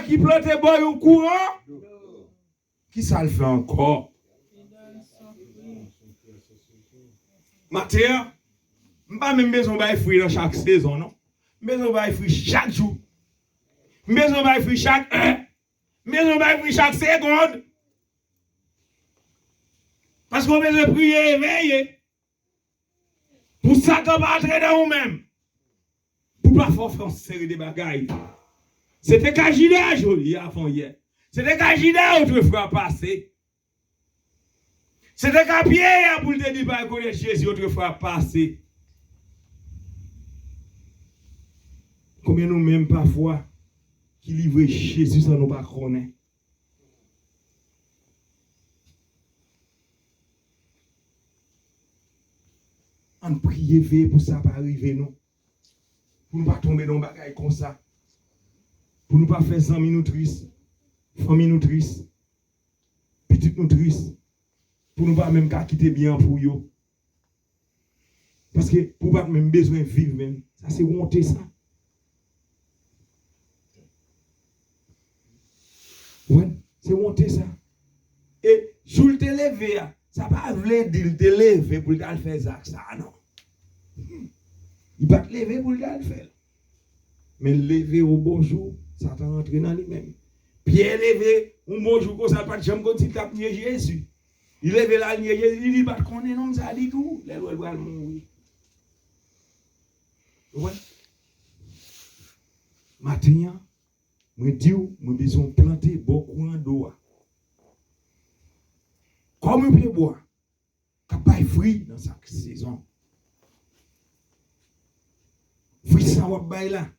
qui plante boy au courant, qui ça le fait encore? Matin, je n'ai pas même besoin de fruits dans chaque saison, non? Je besoin de fruits chaque jour. Je besoin de fruits chaque heure. Je besoin de fruits chaque seconde. Parce qu'on besoin de prier et veiller. Pour ça, qu'on va entrer dans nous-mêmes. Pour pas faire série de bagailles. C'était qu'à Gida, joli, avant hier. C'était qu'à Gida, autrefois passé. C'était qu'à Pierre, pour te dire, pas connaître Jésus, autrefois passé. Combien nous-mêmes, parfois, qui livrent Jésus sans nous pas connaître. On prie veille pour ça pas arriver non. Pour ne pas tomber dans bagaille comme ça. Pour ne pas faire 100 minutes tristes, famille nous triste, petite nous triste. Pour ne pas même quitter bien pour eux. Parce que pour pas même besoin de vivre même, ça c'est honte ça. Ouais, c'est honte ça. Et sous le levé, ça va vouloir dire te lever pour le faire ça, non. Il va te lever pour le faire. Mais lever au bonjour, ça t'a rentré dans lui-même. Pierre levé, un bonjour, comme ça, pas de chambre, comme s'il t'a prié Jésus. Il lève la ligne, il dit, pas qu'on est non, ça dit tout. Les lois doivent mourir. Ouais. Maintenant, je dis, nous besoin planter beaucoup d'eau. Comme un pied bois, qui n'a pas fruit dans sa saison. Fruit sans wap là.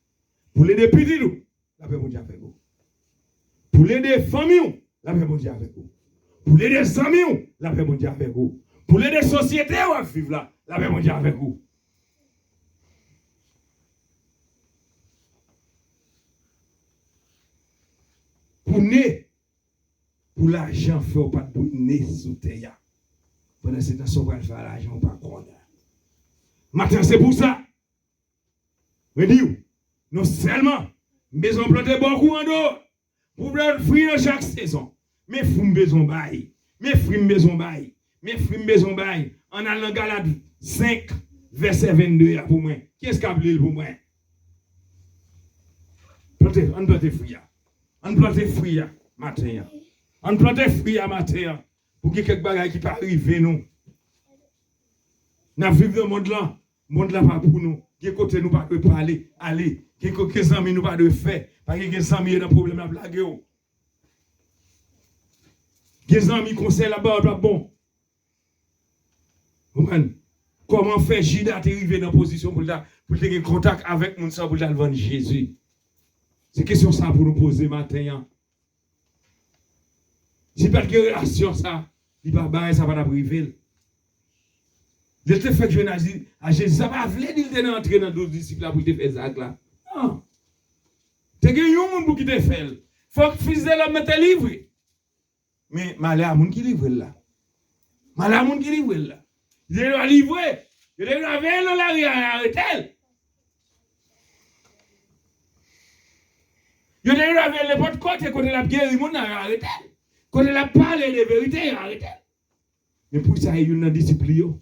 Pour les petits, nous, la paix bon Dieu avec vous. Pour les familles, la paix bon Dieu avec vous. Pour les amis, la paix bon Dieu avec vous. Pour les sociétés, on va vivre là, la paix bon Dieu avec vous. Pour né, pour l'argent, il ne faut pas de nez sous terre. Pendant ce temps, on va faire l'argent, pas connaître. Maintenant, c'est pour ça. Je dis, non seulement, nous avons planté beaucoup en dos, pour faire fruits dans chaque saison. Mais fruits besoin bail. Mais fruits besoin bail. Mais fruits besoin bail. En allant Galate 5, verset 22 pour moi. Qui est-ce qui a appelé pour moi? On plante fruits. On plante fruits matin. On plante fruits matin. Pour que quelques bagages qui pas arriver nous. Nous vivons dans le monde là. Le monde là pas pour nous. Qui côté nous pas de parler, aller. Qui côté amis nous pas de faire. Parce que les amis dans problème à blaguer. Les amis conseillent là-bas pas bon. Comment faire Judas arriver dans la position pour avoir contact avec mon sang pour vendre Jésus? C'est question ça pour nous poser matin. Si pas de relation ça, il va pas ça va priver. Je te fais que je n'ai à Jésus, ça va vouloir dire qu'il est entré dans 12 disciples pour te faire ça là. Non. Tu as un monde pour qui te fait. Il faut que le fils de l'homme mette livré. Mais malheur à moun qui livre là. Malheur à moun qui livre là. Il doit livrer. Il doit avec dans la rue arrêter. Il doit avec n'importe côté côté la guerre du monde arrêter. Côté la parler de vérité arrêter. Mais pour ça il y a une discipline.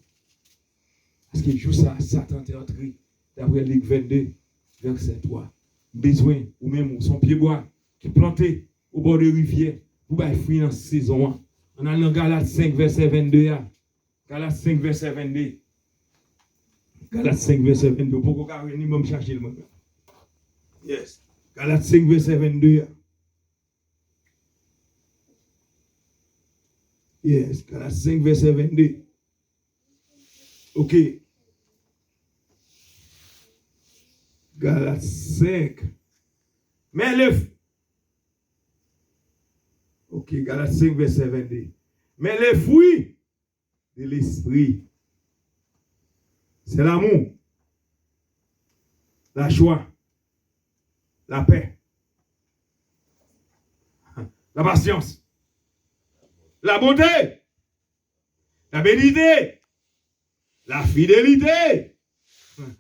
Parce que jour ça Satan est entré d'après Luc 22 verset 3. Besoin ou même son pied bois qui planté au bord de rivière. Pour faire fruit dans la saison. On a dans Galates 5, verset 22. Galates 5, verset 22. Galates 5, verset 22. Pourquoi car on va me chercher le monde? Yes. Galates 5, verset 22. Yes. Galates 5, verset 22. Ok. Galates 5. Mais le ok, Galates 5, verset 22. Mais les fruits de l'esprit, c'est l'amour, la joie, la paix, la patience, la bonté, la bénité, la fidélité,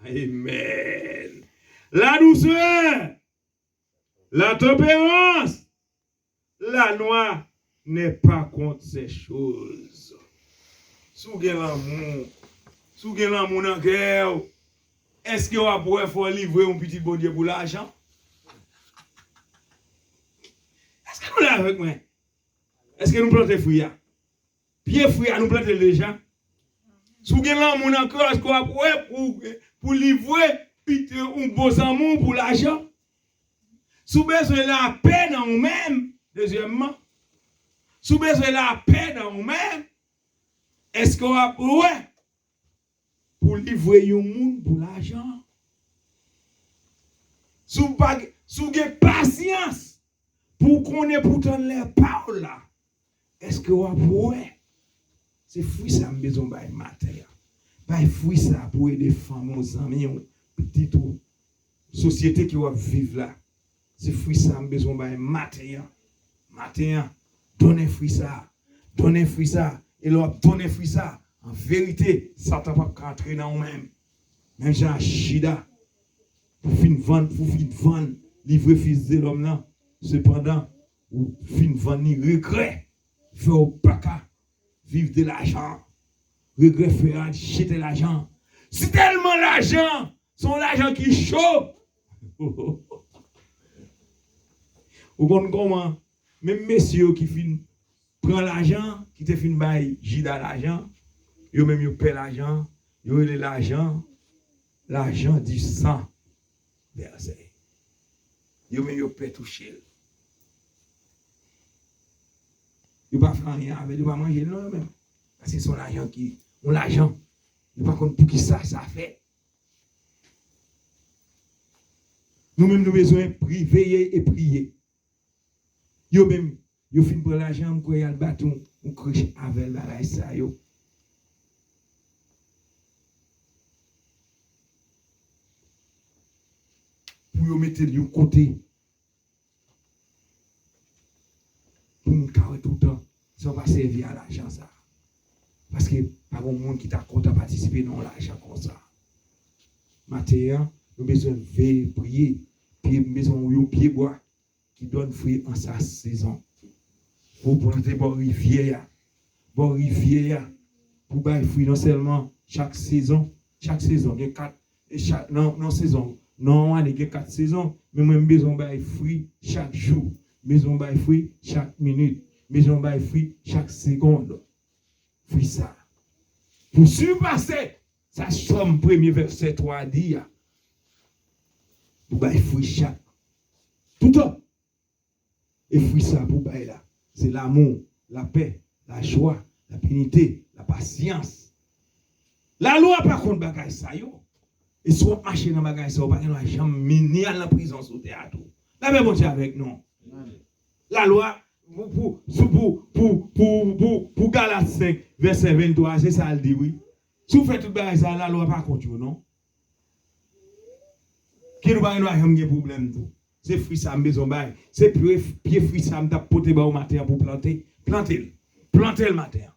amen, la douceur, La tempérance, la loi n'est pas contre ces choses. Sous l'amour, sous l'amour dans le cœur, est-ce que vous va pouvoir livrer un petit bon Dieu pour l'argent? Est-ce que nous l'avons avec moi? Est-ce que nous plantons des fruits? Pieds fruits, nous plantons déjà. Sous l'amour dans le cœur, est-ce que vous va pouvoir pour livrer un beau amour pour l'argent? Sous besoin de la paix dans nous-mêmes, deuxièmement. Sous besoin de la paix dans nous-mêmes, est-ce qu'on va pour livrer un monde pour l'argent? Sous patience pour qu'on ait pourtant les paroles là, est-ce qu'on va c'est fruit ça, besoin de matin. Pas fruit ça pour aider les femmes, aux amis, petit tout. Société qui va vivre là. C'est fruit ça, besoin de matin. Matin, donnez fruit ça. Donnez fruit ça. Et leur donnez fruit ça. En vérité, ça ne va pas rentrer dans nous-mêmes. Même Jean Chida, pour finir vendre, livrer fils de l'homme là. Cependant, ou finir vendre, regret, faire au paca, vivre de l'argent. Regret, faire jeter l'argent. C'est tellement l'argent, son l'argent qui est chaud. Vous comprenez comment? Même messieurs qui prennent l'argent, qui te fin bail Jida l'argent, ils même ils paient l'argent, ils ont l'argent du sang versé. Ils même ils paient toucher. Ils ne pas faire rien avec, ils ne pas manger non même. Parce que c'est son argent qui, on l'argent. Ils ne pas pour qui ça fait. Nous-mêmes nous besoin de veiller et prier. Yo même, yo fin pour l'argent, pour y aller bâton, on crèche avec la ça yo. Pour yo mettre de côté. Pour nous carrer tout le temps, ça va servir à l'argent ça. Parce que pas grand monde qui t'a compte à participer dans l'argent comme ça. Matin, nous besoin de veiller, prier, puis besoin de pied bois qui donne fruit en sa saison. Pour planter bon rivière, pour bailler fruit non seulement chaque saison, il y a 4 non saison, non il y a 4 saisons, mais moi besoin bailler fruit chaque jour, besoin bailler fruit chaque minute, besoin bailler fruit chaque seconde. Fruit ça. Pour surpasser, ça somme premier verset 3 dit pour bailler fruit chaque tout le temps. Et fruit ça pour bailler là, c'est l'amour, la paix, la joie, la pénité, la patience. La loi par contre bagaille ça yo. Et si on marche dans bagaille ça, on pas jamais ni à la prison sous théâtre. La même bon avec nous. La loi pour Galates 5 verset 23, c'est ça le dit oui. Si vous faites tout bagaille ça, la loi par contre non. Qui nous pas un problème tout. C'est fruit ça maison bail, c'est pied fruit ça m'ta poté ba au matin pour planter le matin.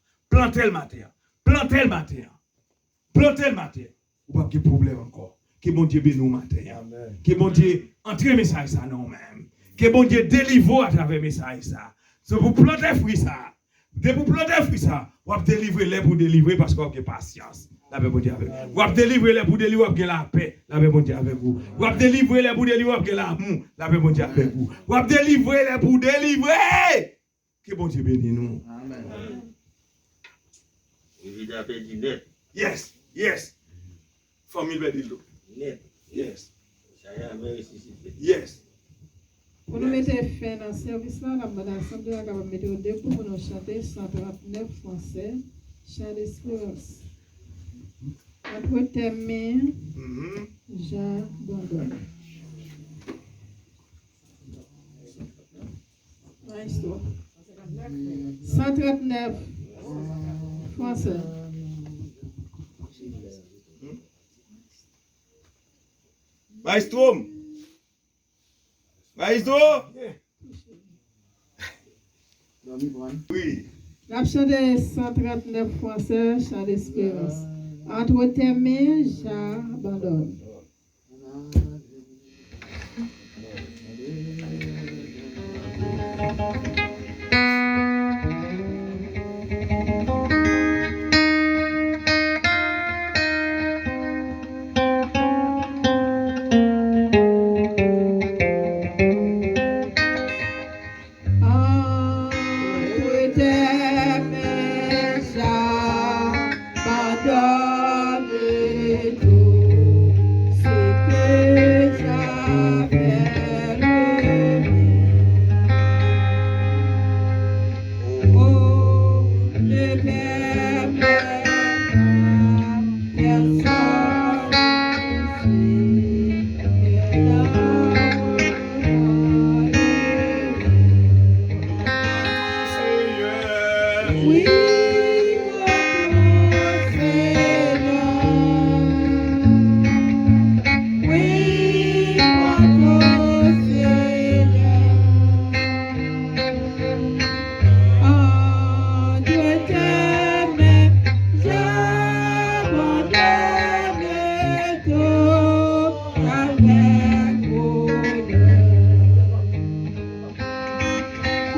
Ou pas de problème encore. Que bon Dieu bénisse nous matin. Que bon Dieu entre message ça non même. Que bon Dieu délivre à travers message ça. C'est pour planter fruit ça. De pour planter fruit ça, ou délivrer les pour délivrer parce qu'on a patience. La paix bon Dieu avec vous. Ou délivrer les pour délivrer avec la paix. La paix bon Dieu avec vous. Ou délivrer les pour délivrer avec l'amour. La paix bon Dieu avec vous. Ou délivrer les pour délivrer. Que bon Dieu bénisse nous. Amen. Yes. Famille Bedilo. Yes. Pour nous mettre fin dans le service là, la bonne assemblée va mettre au début pour nous chanter 139 français, chant d'espérance. Entre tes mains, j'abandonne. Maestro. 139 français. Maestro. Oui. La chanté 139 français, chant d'espérance. Entre tes mains, j'abandonne.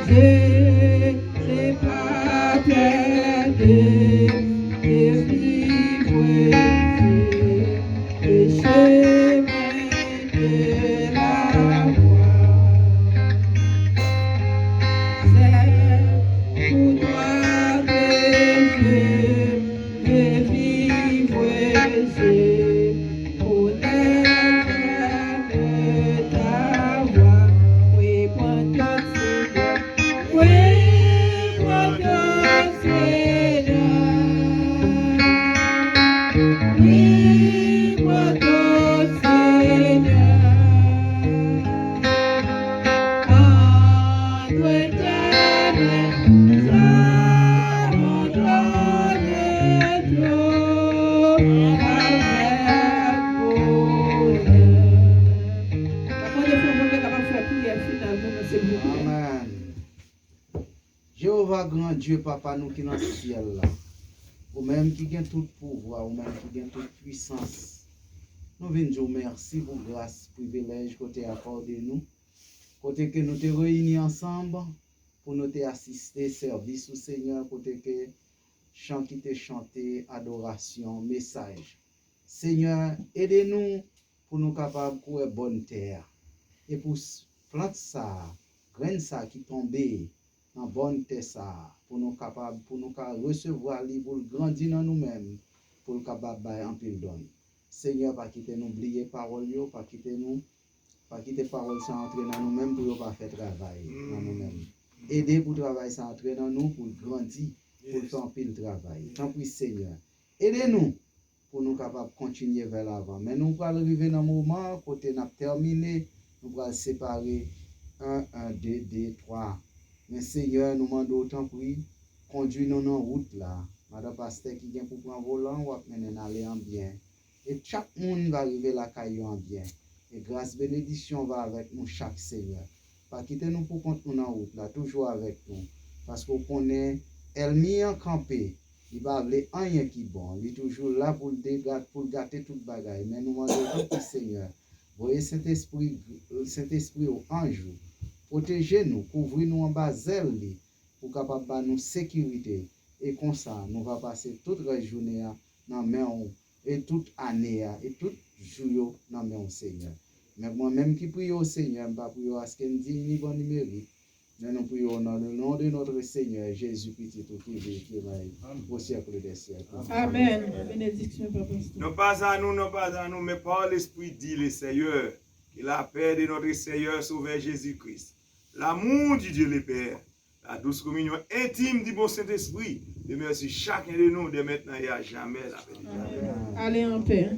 j'ai pas perdu de vivre le chemin de la voie. C'est pour toi que je veux vivre, je connais ta voix. Oui, prends ton Seigneur. Oui, prends ton Seigneur. Oui, prends ton Seigneur. Entre tes mains, ça m'entoure de toi avec bonheur. Comment de fois vous êtes capable de faire prière finale pour nous, s'il vous plaît? Amen. Jéhovah grand Dieu, papa nous qui dans le ciel là. Ou même qui gagne tout pouvoir, ou même qui gagne toute puissance. Nous venons dire merci pour grâce, privilège que tu as accordé nous. Côté que nous te réunis ensemble pour nous te assister, service au Seigneur, côté que chant qui te chanté, adoration, message. Seigneur, aidez-nous pour nous capables de courir bonne terre. Et pour planter ça, graine ça qui tombe dans bonne terre ça, pour nous capables, pour nous recevoir, pour grandir dans nous-mêmes, pour nous capables de en pile donne. Seigneur, pas quitter nous oublier parole, pas quitter nous. Pas quitter parole sans entrer dans nous-mêmes pour ne pas faire travail dans nous-mêmes. Aider pour travailler sans entrer dans nous, pour grandir, pour faire un pile travail. Tant pis Seigneur. Aidez-nous pour nous capables de continuer vers l'avant. Mais nous allons arriver dans un moment, côté nous terminé, nous allons séparer 1, 2, 3. Mais Seigneur, nous demandons autant prix, conduis-nous dans la route là. Madame Pasteur qui vient pour prendre volant, ou mener aller en bien. Et chaque monde va arriver là en bien. Et grâce, bénédiction va avec nous chaque Seigneur. Pas quitter nous pour compte nous en route, là, toujours avec nous. Parce qu'on connaît, elle mis en campé, il va avoir rien qui bon. Il est toujours là pour le gâter toute bagaille. Mais nous demandons tout Seigneur. Voyez Saint-Esprit au ange, protégez-nous, couvrez-nous en bas zèle, pour capable de nous sécurité. Et comme ça, nous va passer toute la journée dans la main et toute année et toute jour dans mon Seigneur. Mais moi-même qui prie au Seigneur, je ne prie pas à ce qu'il dit ni bon ni mérite. Mais nous prions dans le nom de notre Seigneur Jésus petit tout qui vit, qui règne au siècle des siècles. Amen. Bénédiction, Papa. Non pas à nous, mais par l'Esprit dit le Seigneur, que la paix de notre Seigneur Sauveur Jésus-Christ, l'amour du Dieu le Père, la douce communion intime du bon Saint-Esprit, de merci chacun de nous de maintenant et à jamais. Allez en paix.